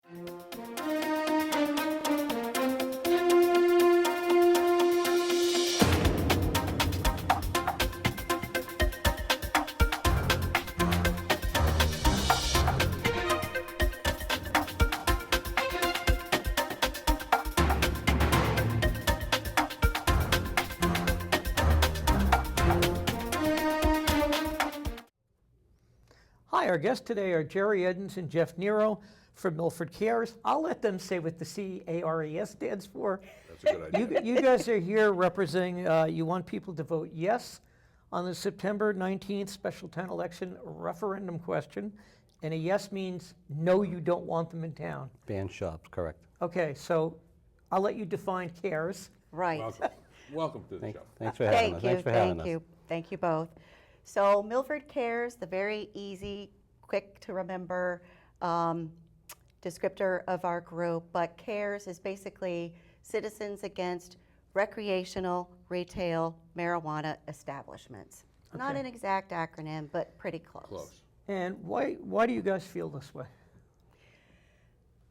Hi, our guests today are Geri, Eddins, and Jeff Niro from Milford CARES. I'll let them say what the CARES stands for. That's a good idea. You guys are here representing, you want people to vote yes on the September 19th special town election referendum question. And a yes means no, you don't want them in town. Ban shops, correct. Okay, so I'll let you define CARES. Right. Welcome to the show. Thanks for having us. Thanks for having Thank you. us. Thank you both. So Milford CARES, the very easy, quick to remember descriptor of our group, but CARES is basically Citizens Against Recreational Retail Marijuana Establishments. Okay. Not an exact acronym, but pretty close. Close. And why do you guys feel this way?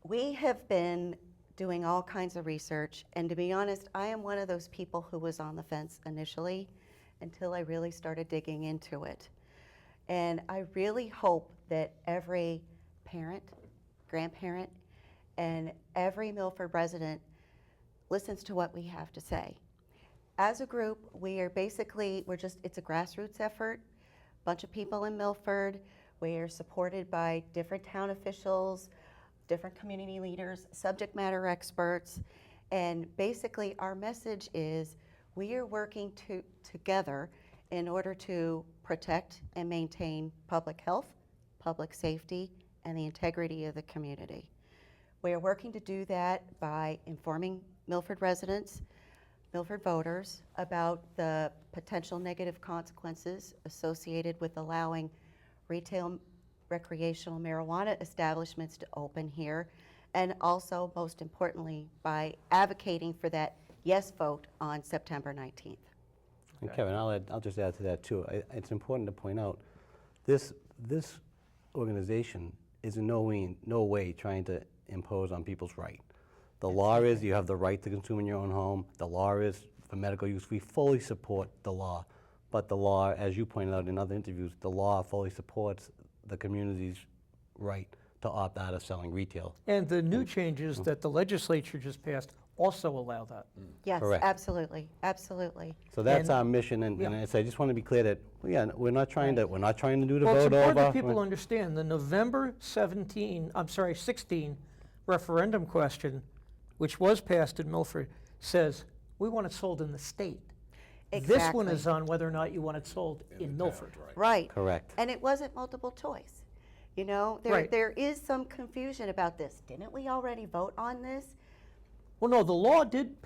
We have been doing all kinds of research, and to be honest, I am one of those people who was on the fence initially until I really started digging into it. And I really hope that every parent, grandparent, and every Milford resident listens to what we have to say. As a group, it's a grassroots effort, bunch of people in Milford. We are supported by different town officials, different community leaders, subject matter experts, and basically our message is we are working together in order to protect and maintain public health, public safety, and the integrity of the community. We are working to do that by informing Milford residents, Milford voters about the potential negative consequences associated with allowing retail recreational marijuana establishments to open here, and also, most importantly, by advocating for that yes vote on September 19th. And Kevin, I'll just add to that too. It's important to point out, this organization is in no way trying to impose on people's right. The law is you have the right to consume in your own home. The law is for medical use. We fully support the law, but the law, as you pointed out in other interviews, the law fully supports the community's right to opt out of selling retail. And the new changes that the legislature just passed also allow that. Yes, Correct. absolutely, absolutely. So that's And- our mission, and Yeah. I just want to be clear that we're not trying to do the Well, it's vote important over. that people understand the November 16 referendum question, which was passed in Milford, says we want it sold in the state. This one is on whether or not you want it sold in Milford. Right. Correct. And it wasn't multiple choice. You know, Right. there is some confusion about this. Didn't we already vote on this? Well, no, the law did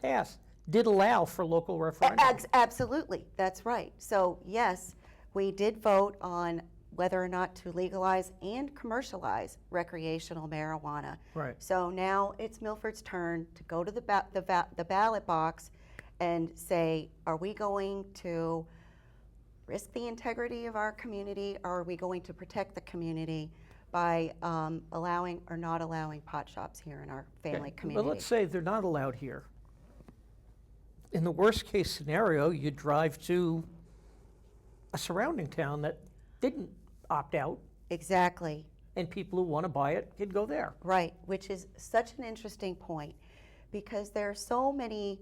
allow for local referendums. Absolutely, that's right. So yes, we did vote on whether or not to legalize and commercialize recreational marijuana. Right. So now it's Milford's turn to go to the ballot box and say, are we going to risk the integrity of our community, or are we going to protect the community by allowing or not allowing pot shops here in our family community? But let's say they're not allowed here. In the worst case scenario, you drive to a surrounding town that didn't opt out, Exactly. and people who want to buy it could go there. Right, which is such an interesting point, because there are so many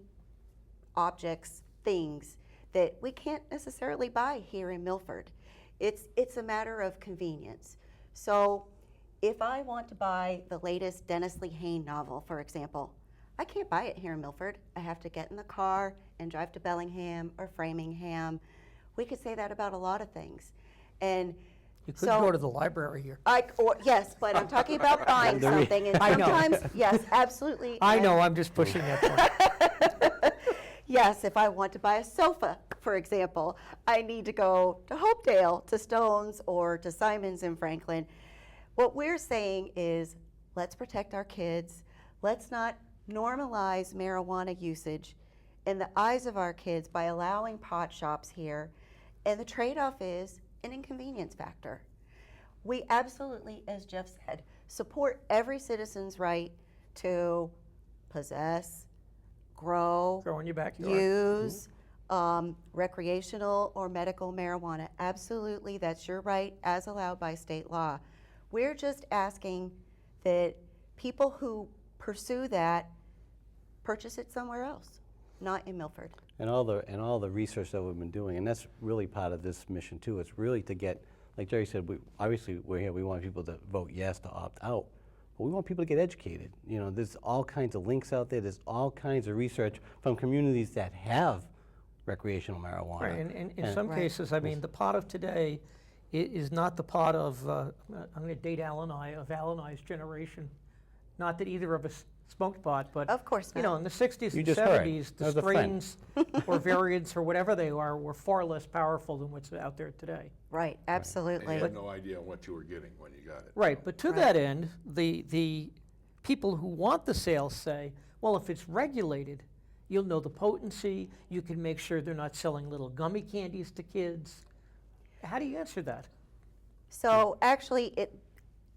objects, things that we can't necessarily buy here in Milford. It's a matter of convenience. So if I want to buy the latest Dennis Lee Hayne novel, for example, I can't buy it here in Milford. I have to get in the car and drive to Bellingham or Framingham. We could say that about a lot of things. And You could go to the library here. yes, but I'm talking about buying something, and I know. sometimes, yes, absolutely. I and know, I'm just pushing that point. yes, if I want to buy a sofa, for example, I need to go to Hopedale, to Stone's, or to Simon's in Franklin. What we're saying is, let's protect our kids. Let's not normalize marijuana usage in the eyes of our kids by allowing pot shops here. And the trade-off is an inconvenience factor. We absolutely, as Jeff said, support every citizen's right to possess, grow, Grow in your backyard. use recreational or medical marijuana. Absolutely, that's your right as allowed by state law. We're just asking that people who pursue that purchase it somewhere else, not in Milford. And all the research that we've been doing, and that's really part of this mission too. It's really to get, like Geri said, obviously we're here. We want people to vote yes to opt out, but we want people to get educated. You know, there's all kinds of links out there. There's all kinds of research from communities that have recreational marijuana. Right, and in some Right. cases, I mean, the pot of today is not the pot of, I'm going to date Al and I's generation. Not that either of us smoked pot, but Of course you know, not. in the 60s You and just heard. 70s, That the was a friend. strains or variants or whatever they are were far less powerful than what's out there today. Right, And absolutely. you had no idea what you were getting when you got it. Right, but to Right. that end, the people who want the sales say, well, if it's regulated, you'll know the potency, you can make sure they're not selling little gummy candies to kids. How do you answer that? So actually,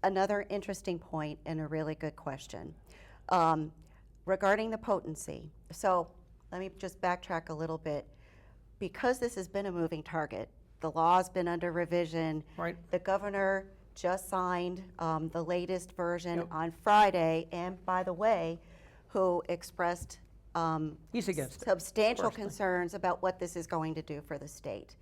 another interesting point and a really good question regarding the potency. So let me just backtrack a little bit. Because this has been a moving target, the law's been under revision. Right. The governor just signed the latest version Yep. on Friday, and by the way, who expressed He's against it. substantial personally. concerns about what this is going to do for the state.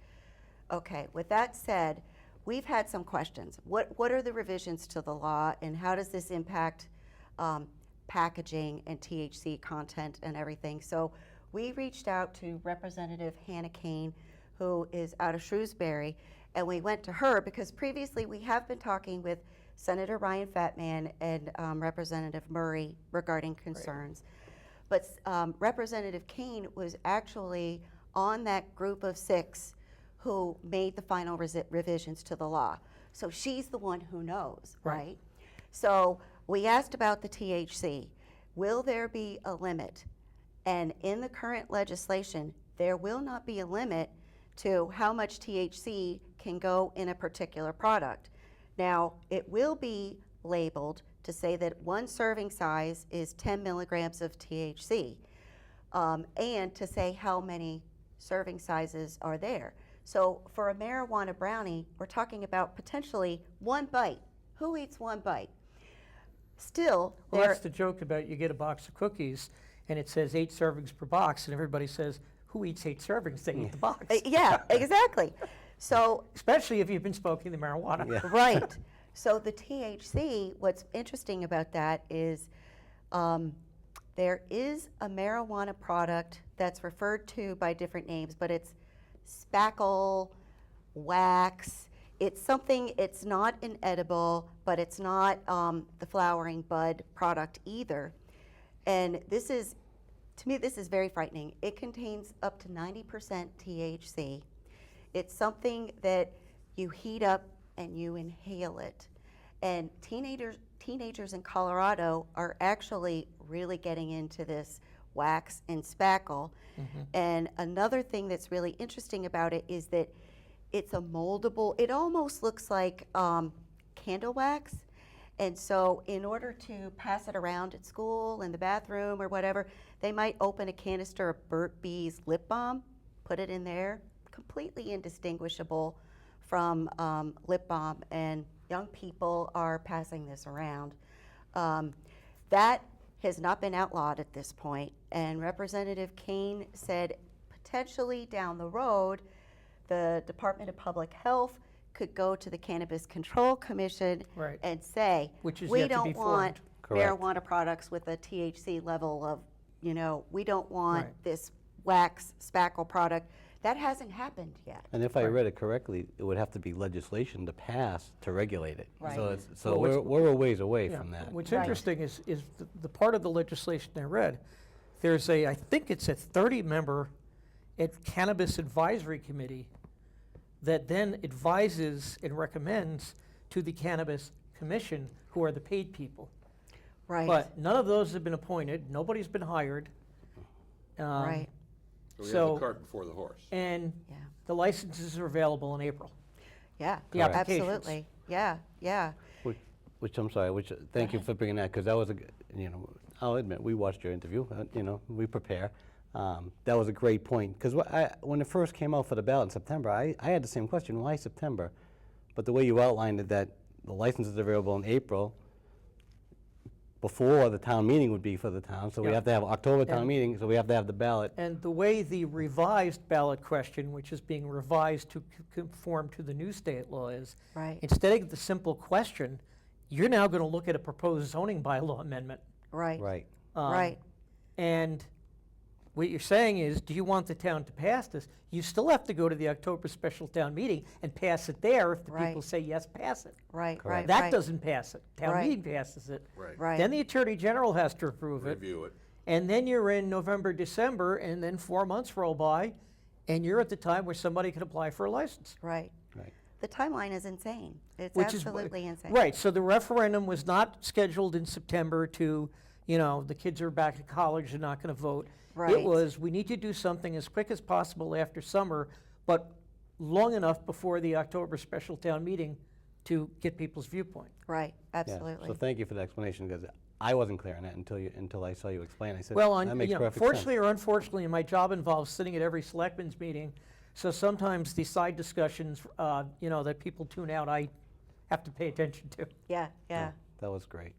Okay, with that said, we've had some questions. What are the revisions to the law, and how does this impact packaging and THC content and everything? So we reached out to Representative Hannah Kane, who is out of Shrewsbury, and we went to her because previously we have been talking with Senator Ryan Fatman and Representative Murray regarding concerns. But Representative Kane was actually on that group of 6 who made the final revisions to the law. So she's the one who knows, right? So we asked about the THC. Will there be a limit? And in the current legislation, there will not be a limit to how much THC can go in a particular product. Now, it will be labeled to say that one serving size is 10 milligrams of THC, and to say how many serving sizes are there. So for a marijuana brownie, we're talking about potentially 1 bite. Who eats 1 bite? Still, Well, that's the joke about you get a box of cookies and it says 8 servings per box, and everybody says, who eats 8 servings? They eat the box. yeah, exactly. So Especially if you've been smoking the marijuana. Yeah. right. So the THC, what's interesting about that is there is a marijuana product that's referred to by different names, but it's Spackle Wax. It's something, it's not an edible, but it's not the flowering bud product either. And this is, to me, this is very frightening. It contains up to 90% THC. It's something that you heat up and you inhale it. And teenagers in Colorado are actually really getting into this wax and spackle. And another thing that's really interesting about it is that it's a moldable, it almost looks like candle wax. And so in order to pass it around at school, in the bathroom or whatever, they might open a canister of Burt Bee's lip balm, put it in there, completely indistinguishable from lip balm, and young people are passing this around. That has not been outlawed at this point, and Representative Kane said potentially down the road, the Department of Public Health could go to the Cannabis Control Commission Right. and say, Which is we yet to don't be want formed." Correct. marijuana products with a THC level of, we don't want Right. this wax spackle product. That hasn't happened yet. And if I read it correctly, it would have to be legislation to pass to regulate it. Right. So Well, what's- we're a ways away Yeah. from that. What's Right. interesting is the part of the legislation I read, there's I think it's a 30-member Cannabis Advisory Committee that then advises and recommends to the Cannabis Commission, who are the paid people. Right. But none of those have been appointed, nobody's been hired. Right. So we have So- the cart before the horse. And Yeah. the licenses are available in April. Yeah. The Correct. applications. Absolutely. Yeah. Yeah. Thank you for bringing that, because that was I'll admit, we watched your interview, we prepare. That was a great point, because when it first came out for the ballot in September, I had the same question, why September? But the way you outlined it, that the license is available in April, before the town meeting would be for the town, so we Yeah. have to have October town And- meeting, so we have to have the ballot. And the way the revised ballot question, which is being revised to conform to the new state law is, Right. instead of the simple question, you're now going to look at a proposed zoning bylaw amendment. Right. Right. Right. And what you're saying is, do you want the town to pass this? You still have to go to the October special town meeting and pass it there if the Right. people say, yes, pass it. Right. Correct. Right. That right. doesn't pass it. Town Right. meeting passes it. Right. Right. Then the Attorney General has to approve it. Review it. And then you're in November, December, and then 4 months roll by, and you're at the time where somebody can apply for a license. Right. Right. The timeline is insane. It's Which is absolutely insane. Right, so the referendum was not scheduled in September to, the kids are back at college, they're not going to vote. It Right. was, we need to do something as quick as possible after summer, but long enough before the October special town meeting to get people's viewpoint. Right. Yeah. Absolutely. So thank you for the explanation, because I wasn't clear on that until I saw you explain. I said, Well, that makes perfect sense. fortunately or unfortunately, my job involves sitting at every selectmen's meeting, so sometimes the side discussions, that people tune out, I have to pay attention to. Yeah. Yeah. That was great.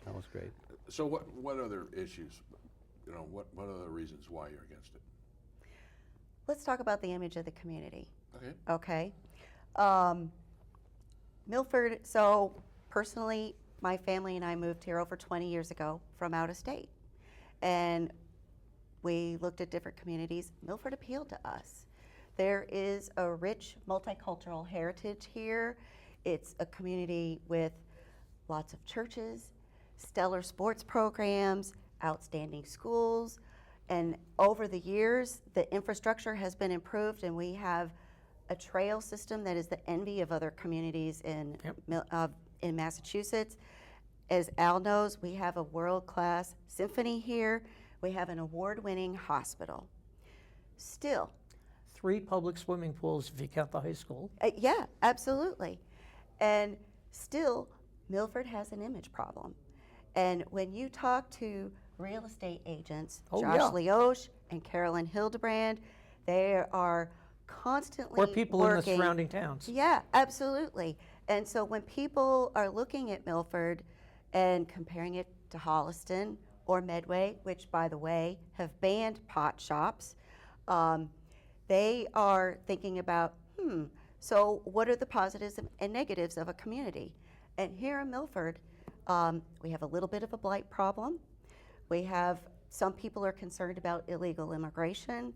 That was great. So what other issues, what other reasons why you're against it? Let's talk about the image of the community. Okay. Okay. Milford, so personally, my family and I moved here over 20 years ago from out of state. And we looked at different communities. Milford appealed to us. There is a rich multicultural heritage here. It's a community with lots of churches, stellar sports programs, outstanding schools. And over the years, the infrastructure has been improved, and we have a trail system that is the envy of other communities in Massachusetts. As Al knows, we have a world-class symphony here. We have an award-winning hospital. Still, 3 public swimming pools if you count the high school. yeah, absolutely. And still, Milford has an image problem. And when you talk to real estate agents, Oh, Josh yeah. Leosh and Carolyn Hildebrand, they are constantly Or people in the working. surrounding towns. Yeah, absolutely. And so when people are looking at Milford and comparing it to Holliston or Medway, which, by the way, have banned pot shops, they are thinking about, so what are the positives and negatives of a community? And here in Milford, we have a little bit of a blight problem. We have, some people are concerned about illegal immigration.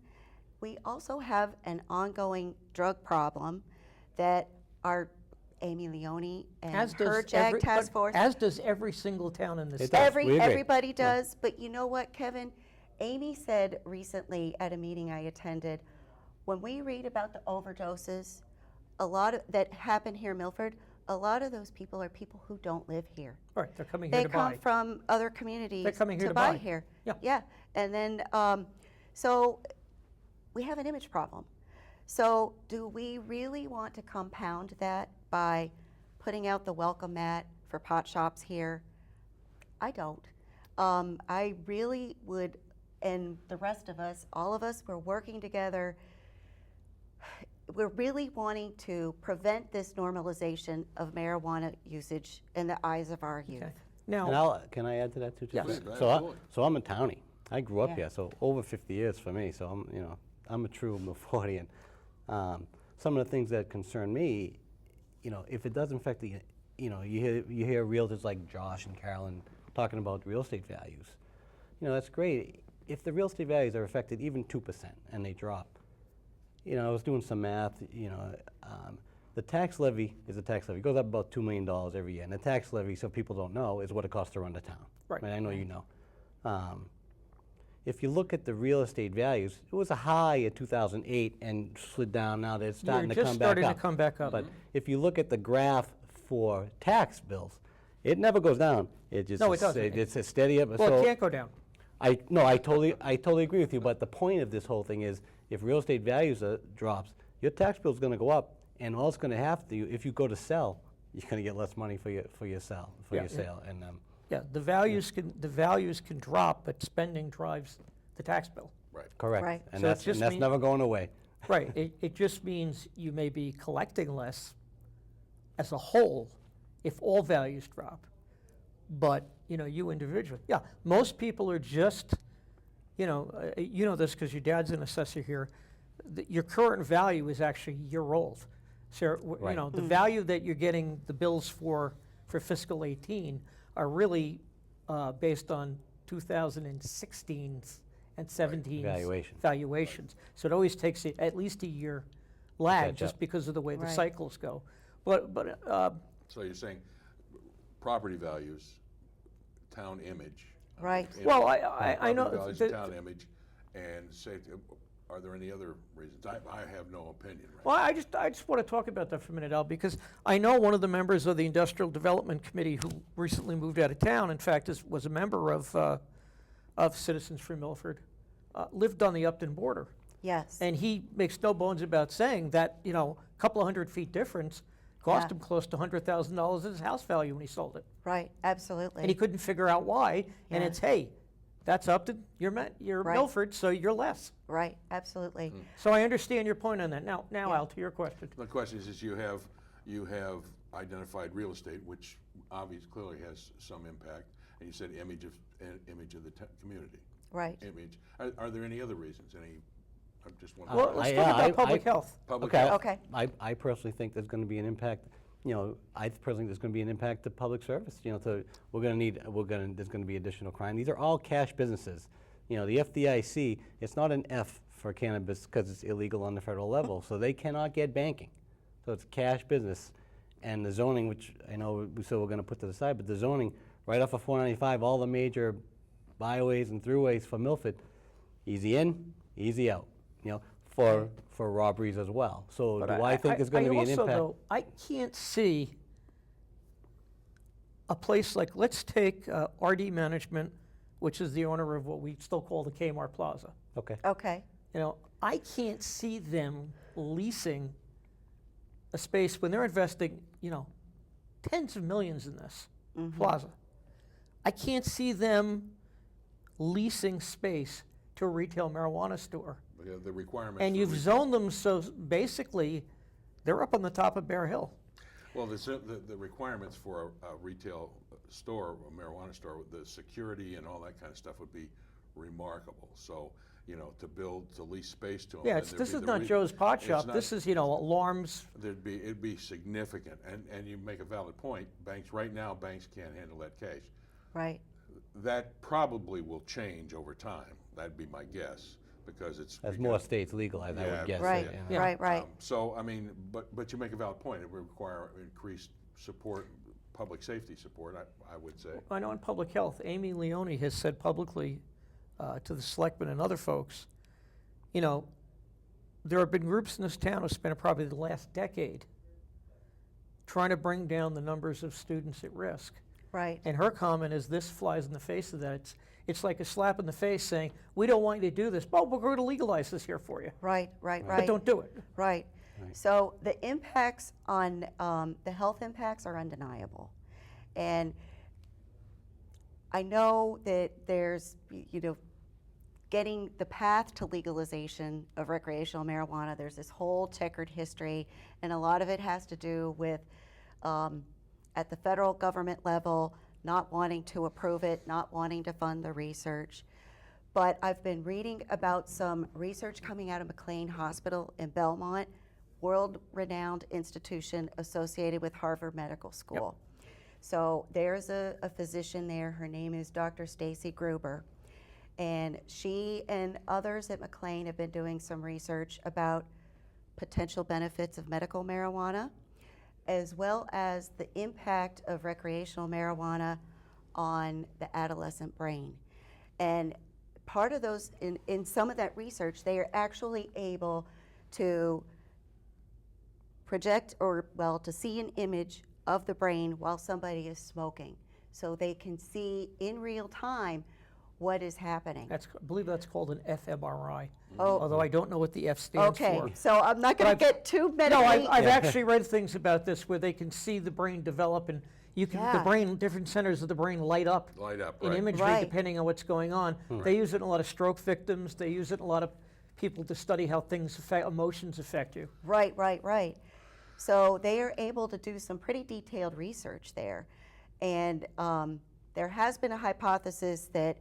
We also have an ongoing drug problem that our Amy Leone and her JAG task force. As does every single town in the It state. does. We agree. Everybody does, but you know what, Kevin? Amy said recently at a meeting I attended, when we read about the overdoses, a lot of that happen here in Milford, a lot of those people are people who don't live here. Right, they're coming here They to come buy. from other communities They're coming here to to buy. here. Yeah. Yeah, and then, so we have an image problem. So do we really want to compound that by putting out the welcome mat for pot shops here? I don't. I really would, and the rest of us, all of us, we're working together. We're really wanting to prevent this normalization of marijuana usage in the eyes of our youth. Okay. And Now, can I add to that too? Yes. So I'm a townie. I grew up Yeah. here, so over 50 years for me. So I'm a true Milfordian. Some of the things that concern me, if it does affect the, you hear realtors like Josh and Carolyn talking about real estate values. That's great. If the real estate values are affected even 2% and they drop, I was doing some math. The tax levy is a tax levy. It goes up about $2 million every year. And the tax levy, so people don't know, is what it costs to run the town. Right. I know you know. If you look at the real estate values, it was a high in 2008 and slid down. Now that it's starting you're to just come back starting up. to come back up. But if you look at the graph for tax bills, it never goes down. It just No, it doesn't. It's a steady up. Well, it can't go down. I totally agree with you. But the point of this whole thing is, if real estate values drops, your tax bill is going to go up, and all it's going to have to, if you go to sell, you're going to get less money for your sale. And Yeah, the values can drop, but spending drives the tax bill. Right. correct. Right. And So it that's just mean- never going away. Right, it just means you may be collecting less as a whole if all values drop. But, you individually, yeah, most people are just, you know this because your dad's an assessor here, your current value is actually a year old. So, Right. the value that you're getting the bills for fiscal 18 are really based on 2016 and 17 Valuation. valuations. So it always takes at least a year lag Catch just up. because of the way the Right. cycles go. But So you're saying property values, town image. Right. Well, I know Property values, that- town image, and safety. Are there any other reasons? I have no opinion. Right? Well, I just want to talk about that for a minute, Al, because I know one of the members of the Industrial Development Committee who recently moved out of town, in fact, was a member of Citizens for Milford, lived on the Upton border. Yes. And he makes no bones about saying that, a couple of 100 feet difference cost Yeah. him close to $100,000 in his house value when he sold it. Right, absolutely. And he couldn't figure out why. And Yeah. it's, hey, that's Upton, you're Right. Milford, so you're less. Right, absolutely. So I understand your point on that. Now, Al, to your question. The question is you have identified real estate, which obviously clearly has some impact, and you said image of the community. Right. Image. Are there any other reasons? I just want Well, let's talk about public health. public Okay. health. Okay. I personally think there's going to be an impact. I personally think there's going to be an impact to public service. There's going to be additional crime. These are all cash businesses. The FDIC, it's not an F for cannabis because it's illegal on the federal level, so they cannot get banking. So it's cash business, and the zoning, which I know we said we're going to put to the side, but the zoning right off of 495, all the major byways and throughways for Milford, easy in, easy out. For robberies as well. So But do I think there's going to be an also, impact? though, I can't see a place like, let's take RD Management, which is the owner of what we still call the Kmart Plaza. Okay. Okay. I can't see them leasing a space when they're investing, tens of millions in this plaza. I can't see them leasing space to a retail marijuana store. The requirements. And for you've retail- zoned them so basically they're up on the top of Bear Hill. Well, the requirements for a retail store, a marijuana store, the security and all that kind of stuff would be remarkable. So, to lease space to them. Yeah, this is not Joe's Pot Shop. This is, alarms. It'd be significant, and you make a valid point. Right now, banks can't handle that cash. Right. That probably will change over time. That'd be my guess, because it's. As more states legalize, I Yeah, would guess. Right. Yeah. Right. So, but you make a valid point. It would require increased support, public safety support, I would say. I know in public health, Amy Leone has said publicly to the selectmen and other folks, there have been groups in this town who spent probably the last decade trying to bring down the numbers of students at risk. Right. And her comment is, this flies in the face of that. It's like a slap in the face saying, we don't want you to do this, but we're going to legalize this here for you. Right. But don't do it. Right. So the impacts on, the health impacts are undeniable. And I know that there's, getting the path to legalization of recreational marijuana, there's this whole checkered history, and a lot of it has to do with, at the federal government level, not wanting to approve it, not wanting to fund the research. But I've been reading about some research coming out of McLean Hospital in Belmont, world-renowned institution associated with Harvard Medical School. So there's a physician there, her name is Dr. Stacy Gruber, and she and others at McLean have been doing some research about potential benefits of medical marijuana, as well as the impact of recreational marijuana on the adolescent brain. And part of those, in some of that research, they are actually able to project to see an image of the brain while somebody is smoking. So they can see in real time what is happening. I believe that's called an fMRI, Oh. although I don't know what the F stands Okay, for. so I'm not going But to get too No, medically. I've actually read things about this where they can see the brain develop, and the Yeah. brain, different centers of the brain light up Light up, in right. imagery Right. depending on what's going on. They use it in a lot of stroke victims. They use it in a lot of people to study how things affect, emotions affect you. Right, right, right. So they are able to do some pretty detailed research there. And there has been a hypothesis that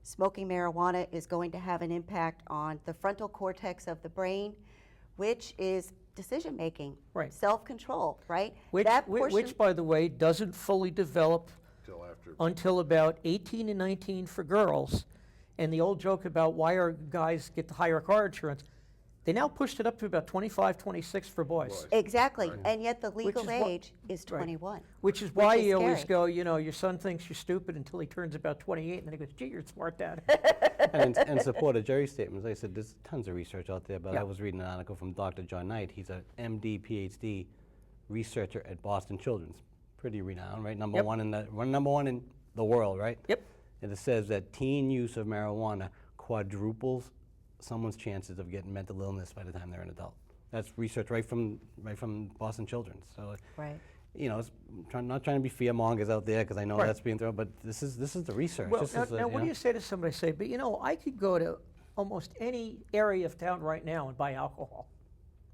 smoking marijuana is going to have an impact on the frontal cortex of the brain, which is decision making, Right. self-control, right? Which, That which, by the way, doesn't fully develop Till after. until about 18 and 19 for girls. And the old joke about why are guys get the higher car insurance, they now pushed it up to about 25, 26 for boys. Exactly, and yet the legal is what- age is 21. Which is why is you always scary. go, you know, your son thinks you're stupid until he turns about 28, and then he goes, gee, you're a smart dad. And in support of Geri's statements, like I said, there's tons of research out there, but Yeah. I was reading an article from Dr. John Knight. He's an MD, PhD researcher at Boston Children's. Pretty renowned, right? Number Yep. one in the world, right? Yep. And it says that teen use of marijuana quadruples someone's chances of getting mental illness by the time they're an adult. That's research right from Boston Children's. So, Right. you know, not trying to be fear mongers out there because I know Right. that's being thrown, but this is the research. Well, This now, is now what do you say to somebody say, but you know, I could go to almost any area of town right now and buy alcohol,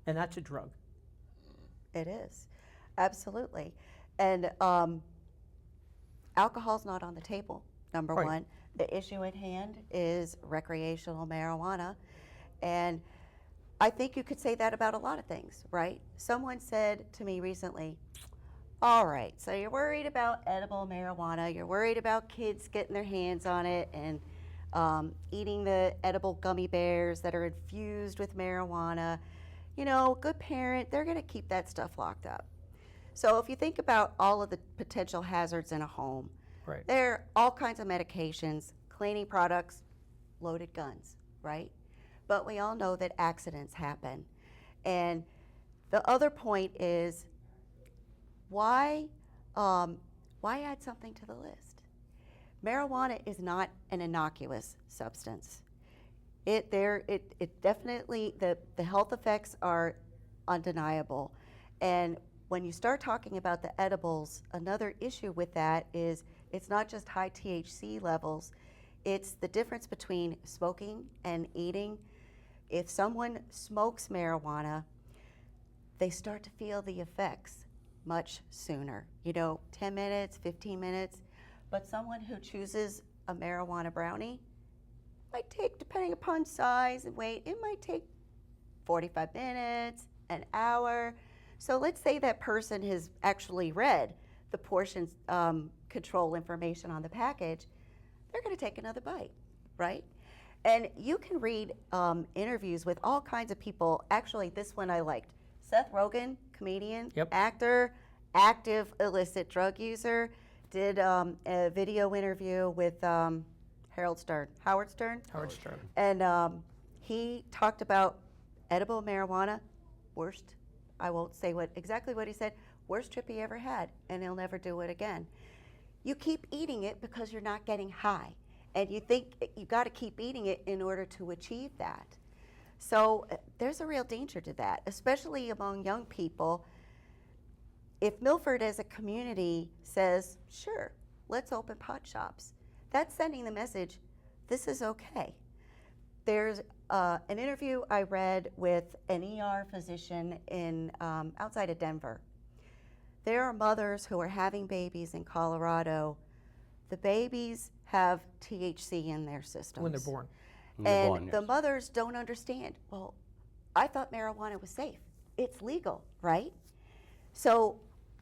and that's a drug. It is, absolutely. And alcohol's not on the table, number Right. one. The issue at hand is recreational marijuana. And I think you could say that about a lot of things, right? Someone said to me recently, all right, so you're worried about edible marijuana, you're worried about kids getting their hands on it and eating the edible gummy bears that are infused with marijuana. You know, good parent, they're going to keep that stuff locked up. So if you think about all of the potential hazards in a home, Right. there are all kinds of medications, cleaning products, loaded guns, right? But we all know that accidents happen. And the other point is, why add something to the list? Marijuana is not an innocuous substance. It definitely, the health effects are undeniable. And when you start talking about the edibles, another issue with that is it's not just high THC levels, it's the difference between smoking and eating. If someone smokes marijuana, they start to feel the effects much sooner. You know, 10 minutes, 15 minutes. But someone who chooses a marijuana brownie might take, depending upon size and weight, it might take 45 minutes, an hour. So let's say that person has actually read the portion control information on the package, they're going to take another bite, right? And you can read interviews with all kinds of people. Actually, this one I liked. Seth Rogen, comedian, Yep. actor, active illicit drug user, did a video interview with Howard Stern. Howard Stern. And he talked about edible marijuana, worst, I won't say exactly what he said, worst trip he ever had, and he'll never do it again. You keep eating it because you're not getting high, and you think you got to keep eating it in order to achieve that. So there's a real danger to that, especially among young people. If Milford as a community says, sure, let's open pot shops, that's sending the message, this is okay. There's an interview I read with an ER physician in outside of Denver. There are mothers who are having babies in Colorado. The babies have THC in their systems. When they're born. When they're And born, the yes. mothers don't understand. Well, I thought marijuana was safe. It's legal, right? So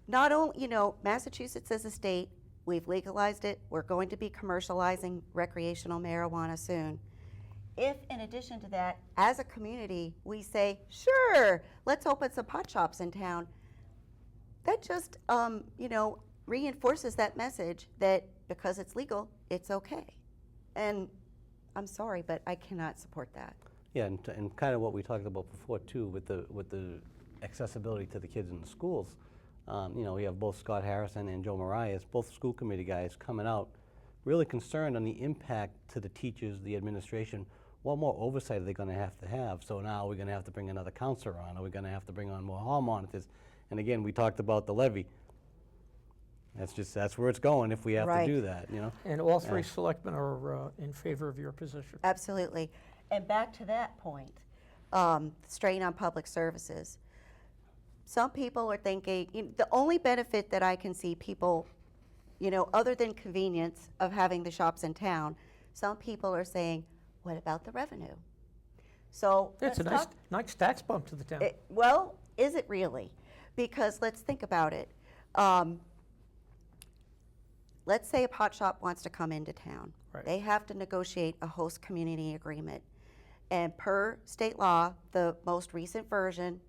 not only, you know, Massachusetts as a state, we've legalized it. We're going to be commercializing recreational marijuana soon. If, in addition to that, as a community, we say, sure, let's open some pot shops in town, that just, you know, reinforces that message that because it's legal, it's okay. And I'm sorry, but I cannot support that. Yeah, and kind of what we talked about before too, with the accessibility to the kids in the schools. You know, we have both Scott Harrison and Joe Marias, both school committee guys, coming out, really concerned on the impact to the teachers, the administration. What more oversight are they going to have? So now we're going to have to bring another counselor on, or we're going to have to bring on more hall monitors. And again, we talked about the levy. That's where it's going if we have Right. to do that, you know? And all three selectmen are in favor of your position. Absolutely. And back to that point, strain on public services. Some people are thinking, the only benefit that I can see people, other than convenience of having the shops in town, some people are saying, what about the revenue? So It's a let's talk- nice tax bump to the town. well, is it really? Because let's think about it. Let's say a pot shop wants to come into town. Right. They have to negotiate a host community agreement. And per state law, the most recent version,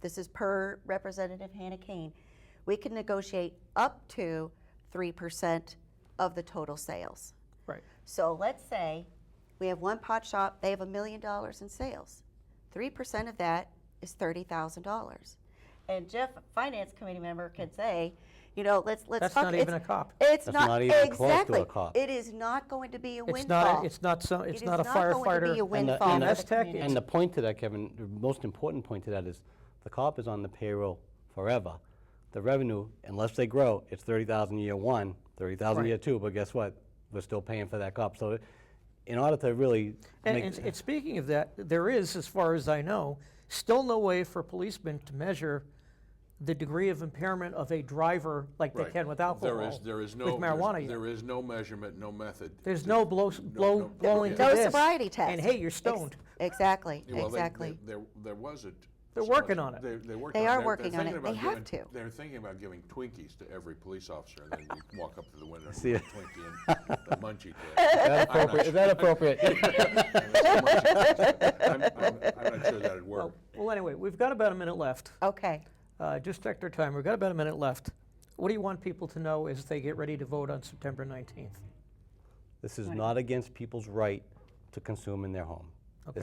this is per Representative Hannah Kane, we can negotiate up to 3% of the total sales. Right. So let's say we have one pot shop, they have $1 million in sales. 3% of that is $30,000. And Jeff, Finance Committee member, can say, let's That's talk. not even a cop. It's That's not, not even close to a exactly. cop. It is not going to be a It's windfall. not. It's not some. It's It not a is not going to firefighter. be a windfall and for the the tech, community. And the point to that, Kevin, the most important point to that is the cop is on the payroll forever. The revenue, unless they grow, it's 30,000 year one, 30,000 Right. year two, but guess what? We're still paying for that cop. So in order to really make... And speaking of that, there is, as far as I know, still no way for policemen to measure the degree of impairment of a driver like they Right. can with alcohol, There is no with marijuana. yet. There is no measurement, no method. There's to- no blowing yeah. to No this, sobriety test. and hey, you're stoned. Exactly, Well, exactly. there was a. They're working on it. They're working They on are They're working on thinking it. about They have giving- to. They're thinking about giving Twinkies to every police officer, and then you walk up to the window and See give it. a Twinkie and the munchie Is that appropriate? Is that appropriate? I'm not sure that'd work. Well, anyway, we've got about a minute left. Okay. Just checked our time. We've got about a minute left. What do you want people to know as they get ready to vote on September 19th? This is not against people's right to consume in their home. Okay.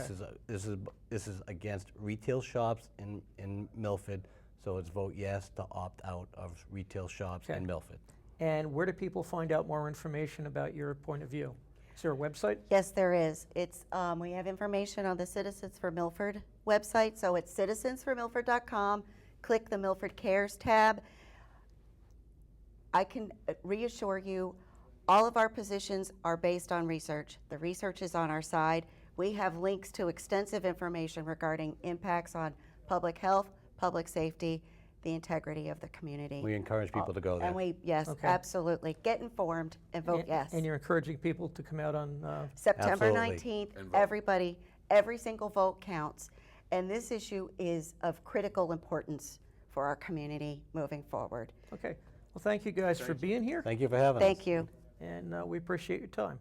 This is against retail shops in Milford, so it's vote yes to opt out of retail shops Okay. in Milford. And where do people find out more information about your point of view? Is there a website? Yes, there is. It's we have information on the Citizens for Milford website, so it's citizensformilford.com. Click the Milford CARES tab. I can reassure you, all of our positions are based on research. The research is on our side. We have links to extensive information regarding impacts on public health, public safety, the integrity of the community. We encourage people to go there. And yes, Okay. absolutely. Get informed and vote yes. And you're encouraging people to come out on, September Absolutely. 19th, And vote. everybody, every single vote counts. And this issue is of critical importance for our community moving forward. okay. Well, thank you guys for being here, Thank you for having us. Thank you. and we appreciate your time.